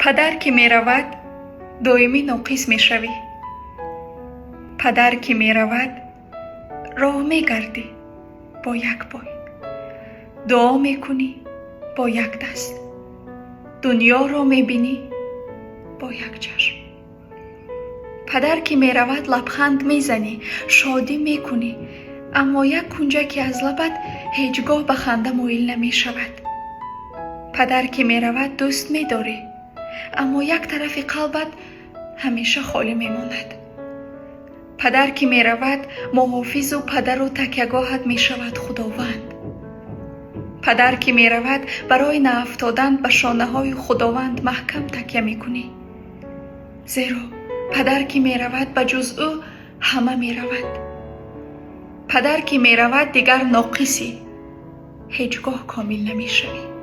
падар ки меравад доимӣ ноқис мешавӣ. падар ки меравад роҳ мегардӣ бо як пой. дуо мекунӣ бо як даст. дуньёро мебинӣ бо як чашм. падар ки меравад лабханд мезанӣ, шодӣ мекунӣ, аммо як кунҷаке аз лабат ҳеҷ гоҳ ба ханда моил намешавад. падар ки меравад дӯст медорӣ, аммо як тарафи қалбат ҳамеша холӣ мемонад. падар ки меравад муҳофизу падару такягоҳат мешавад худованд. падар ки меравад барои наафтодан ба шонаҳои худованд маҳкам такя мекунӣ. зеро падар ки меравад ба ҷуз ӯ ҳама мераванд. падар ки меравад дигар ноқисӣ, ҳеҷ гоҳ комил намешавӣ.